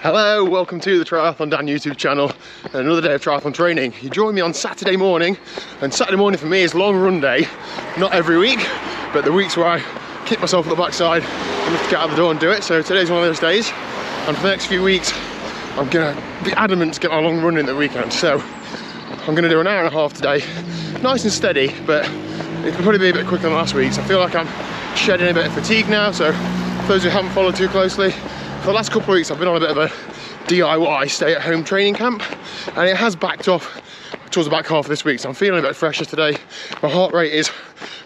Hello, welcome to the TriathlonDan YouTube channel and another day of triathlon training. You join me on Saturday morning, and Saturday morning for me is long run day. Not every week, but the weeks where I kick myself at the backside and have to get out the door and do it. So today's one of those days, and for the next few weeks I'm gonna be adamant to get my long run in the weekend. So I'm gonna do an hour and a half today, nice and steady, but it can probably be a bit quicker than last week's. I feel like I'm shedding a bit of fatigue now, so for those who haven't followed too closely, for the last couple of weeks I've been on a bit of a DIY stay-at-home training camp, and it has backed off towards the back half of this week, so I'm feeling a bit fresher today. My heart rate is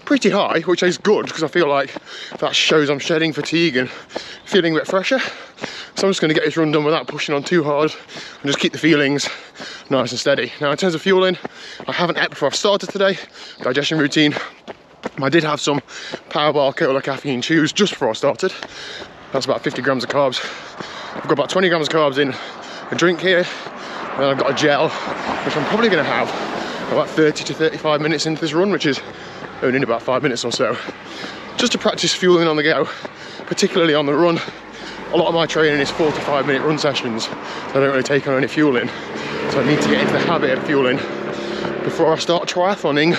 pretty high, which is good because I feel like that shows I'm shedding fatigue and feeling a bit fresher. So I'm just going to get this run done without pushing on too hard and just keep the feelings nice and steady. Now in terms of fueling, I haven't ate before I've started today. Digestion routine, I did have some Power Bar Cola caffeine chews just before I started. That's about 50 grams of carbs. I've got about 20 grams of carbs in a drink here, and then I've got a gel, which I'm probably going to have about 30 to 35 minutes into this run, which is only in about 5 minutes or so, just to practice fueling on the go, particularly on the run. A lot of my training is 4 to 5 minute run sessions, so I don't really take on any fueling, so I need to get into the habit of fueling before I start triathloning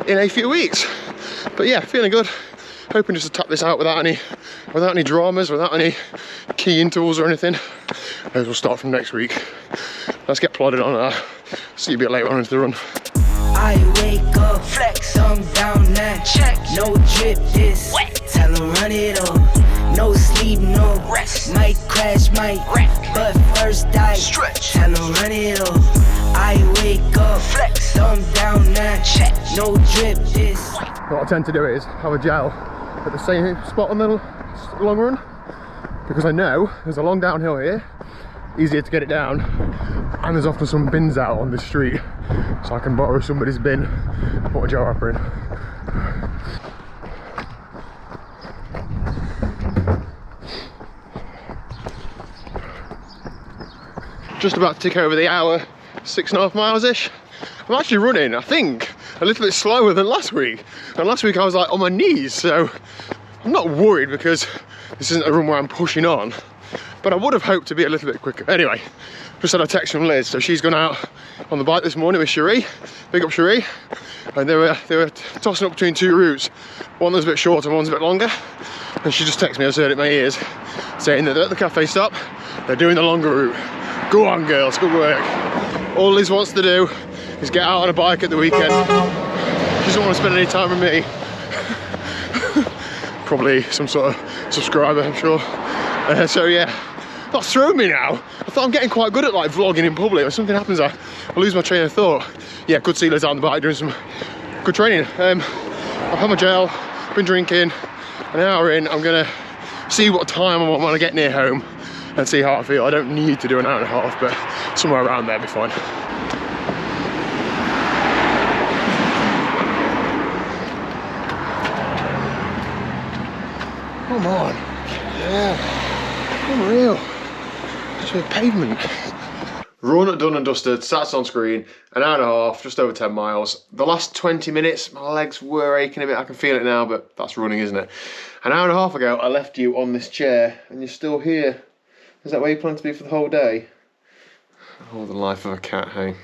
in a few weeks. But yeah, feeling good. Hoping just to tap this out without any dramas, without any key intervals or anything. Those will start from next week. Let's get plodded on that. See you a bit later on into the run. I wake up, flex, thumb down, now check. No drip, this wet. Tell them run it up. No sleep, no rest. Might crash, might wreck, but first I stretch. Tell them run it up. I wake up, flex, thumb down, now check. No drip, this. What I tend to do is have a gel at the same spot on the long run, because I know there's a long downhill here, easier to get it down, and there's often some bins out on the street, so I can borrow somebody's bin and put a gel wrapper in. Just about to tick over the hour, 6.5 miles ish. I'm actually running, I think, a little bit slower than last week. And last week I was like on my knees, so I'm not worried because this isn't a run where I'm pushing on. But I would have hoped to be a little bit quicker. Anyway, just had a text from Liz, so she's gone out on the bike this morning with Cherie. Big up Cherie. And they were tossing up between two routes. One was a bit shorter, one's a bit longer. And she just texted me, I heard it in my ears, saying that they're at the cafe stop, they're doing the longer route. Go on girls, good work. All Liz wants to do is get out on a bike at the weekend. She doesn't want to spend any time with me. Probably some sort of subscriber, I'm sure. So yeah, that's thrown me now. I thought I'm getting quite good at like vlogging in public. When something happens, I lose my train of thought. Yeah, good to see Liz out on the bike doing some good training. I've had my gel, been drinking. An hour in, I'm gonna see what time I want when I get near home and see how I feel. I don't need to do an hour and a half, but somewhere around there will be fine. Come on. Yeah. Unreal. Just a pavement. Run done and dusted, sats on screen, an hour and a half, just over 10 miles. The last 20 minutes, my legs were aching a bit. I can feel it now, but that's running, isn't it? An hour and a half ago, I left you on this chair, and you're still here. Is that where you plan to be for the whole day? Oh, the life of a cat, hey.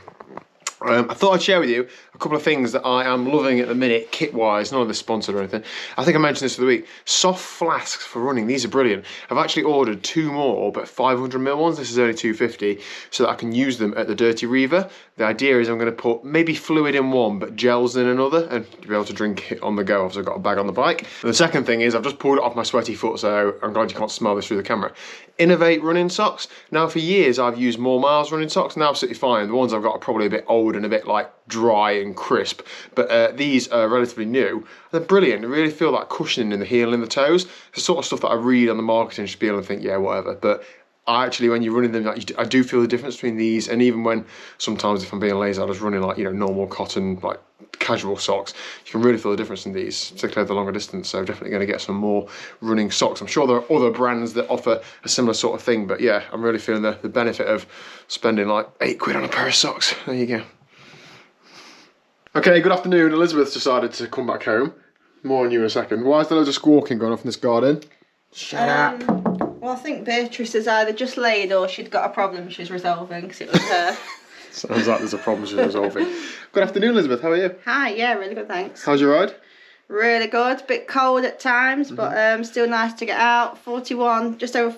I thought I'd share with you a couple of things that I am loving at the minute, kit-wise, none of this sponsored or anything. I think I mentioned this for the week. Soft flasks for running, these are brilliant. I've actually ordered 2 more, but 500ml ones. This is only 250, so that I can use them at the Dirty Reaver. The idea is I'm going to put maybe fluid in one, but gels in another, and to be able to drink it on the go. I've got a bag on the bike. And the second thing is I've just pulled it off my sweaty foot, so I'm glad you can't smell this through the camera. Innovate running socks. Now for years I've used More Miles running socks, and they're absolutely fine. The ones I've got are probably a bit old and a bit like dry and crisp, but these are relatively new. They're brilliant. They really feel that cushioning in the heel and the toes. It's the sort of stuff that I read on the marketing spiel and think, yeah, whatever. But I actually, when you're running them, I do feel the difference between these, and even when sometimes if I'm being lazy, I just running like, you know, normal cotton, like casual socks, you can really feel the difference in these, particularly the longer distance. So definitely going to get some more running socks. I'm sure there are other brands that offer a similar sort of thing, but yeah, I'm really feeling the benefit of spending like £8 on a pair of socks. There you go. Okay, good afternoon. Elizabeth's decided to come back home. More on you in a second. Why is there loads of squawking going off in this garden? Shut up. Well, I think Beatrice has either just laid or she'd got a problem she's resolving, because it was her. Sounds like there's a problem she's resolving. Good afternoon, Elizabeth. How are you? Hi, yeah, really good, thanks. How's your ride? Really good. Bit cold at times, but still nice to get out. 41, just over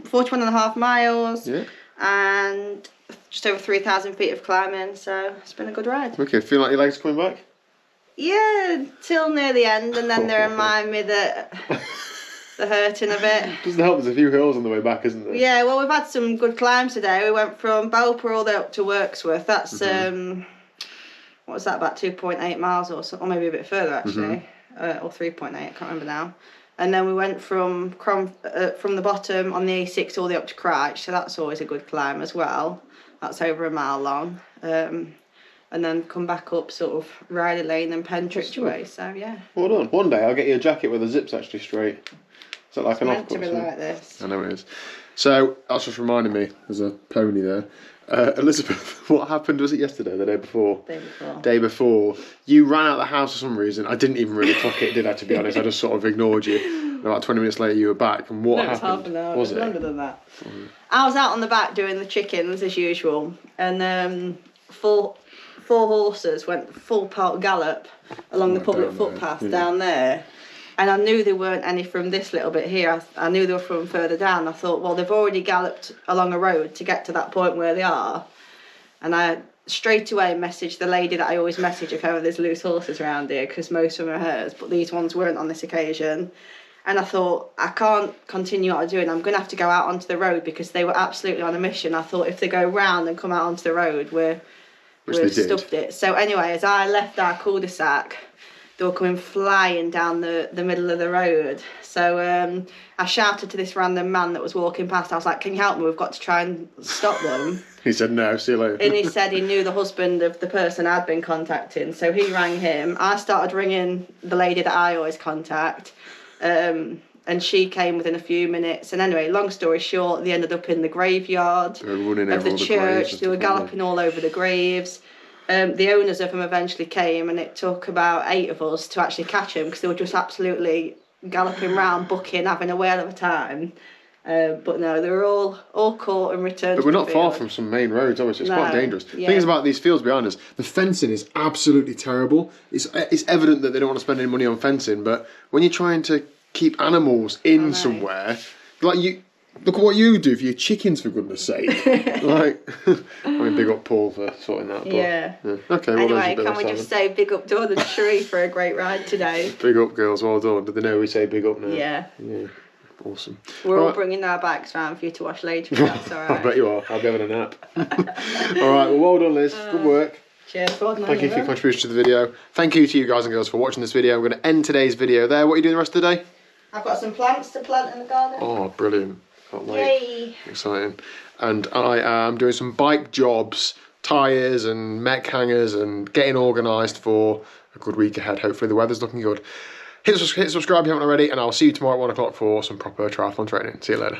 41 and a half miles. Yeah. And just over 3,000 feet of climbing, so it's been a good ride. Okay, feel like your legs are coming back? Yeah, till near the end, and then they remind me that they're hurting a bit. Doesn't help, there's a few hills on the way back, isn't there? Yeah, well, we've had some good climbs today. We went from Balpa all the way up to Wirksworth. That's, what was that, about 2.8 miles or something, or maybe a bit further, actually. Or 3.8, I can't remember now. And then we went from the bottom on the A6 all the way up to Crouch, so that's always a good climb as well. That's over a mile long. And then come back up sort of Riley Lane and Pentridge way, so yeah. Well done. One day I'll get you a jacket where the zip's actually straight. Is that like an off-cut? It's meant to be like this. I know it is. So, that's just reminding me, there's a pony there. Elizabeth, what happened, was it yesterday, the day before? Day before. You ran out of the house for some reason. I didn't even really clock it, did I, to be honest? I just sort of ignored you. And about 20 minutes later you were back, and what happened? Half an hour. Was it? Longer than that. I was out on the back doing the chickens as usual, and four horses went full pelt gallop along the public footpath down there. And I knew there weren't any from this little bit here. I knew they were from further down. I thought, well, they've already galloped along a road to get to that point where they are. And I straight away messaged the lady that I always message if ever there's loose horses around here, because most of them are hers, but these ones weren't on this occasion. And I thought, I can't continue what I'm doing. I'm going to have to go out onto the road, because they were absolutely on a mission. I thought if they go round and come out onto the road, we've stuffed it. So anyway, as I left our cul-de-sac, they were coming flying down the middle of the road. So I shouted to this random man that was walking past. I was like, can you help me? We've got to try and stop them. He said no, see you later. And he said he knew the husband of the person I'd been contacting. So he rang him. I started ringing the lady that I always contact. And she came within a few minutes. And anyway, long story short, they ended up in the graveyard of the church. They were galloping all over the graves. The owners of them eventually came, and it took about 8 of us to actually catch them, because they were just absolutely galloping round, bucking, having a whale of a time. But no, they were all caught and returned. But we're not far from some main roads, obviously. It's quite dangerous. The thing is about these fields behind us, the fencing is absolutely terrible. It's evident that they don't want to spend any money on fencing, but when you're trying to keep animals in somewhere, like look at what you do for your chickens, for goodness sake. Like, I mean, big up Paul for sorting that. But, yeah. Okay, well, anyway, can we just say big up Dawn and Sheree for a great ride today? Big up, girls, well done. Did they know we say big up now? Yeah. Awesome. We're all bringing our bikes round for you to wash later, if that's all right. I bet you are. I'll be having a nap. All right, well done, Liz. Good work. Cheers. Well done. Thank you for your contribution to the video. Thank you to you guys and girls for watching this video. I'm going to end today's video there. What are you doing the rest of the day? I've got some plants to plant in the garden. Oh, brilliant. Can't wait. Yay. Exciting. And I am doing some bike jobs, tyres and mech hangers, and getting organised for a good week ahead. Hopefully the weather's looking good. Hit subscribe if you haven't already, and I'll see you tomorrow at 1 o'clock for some proper triathlon training. See you later.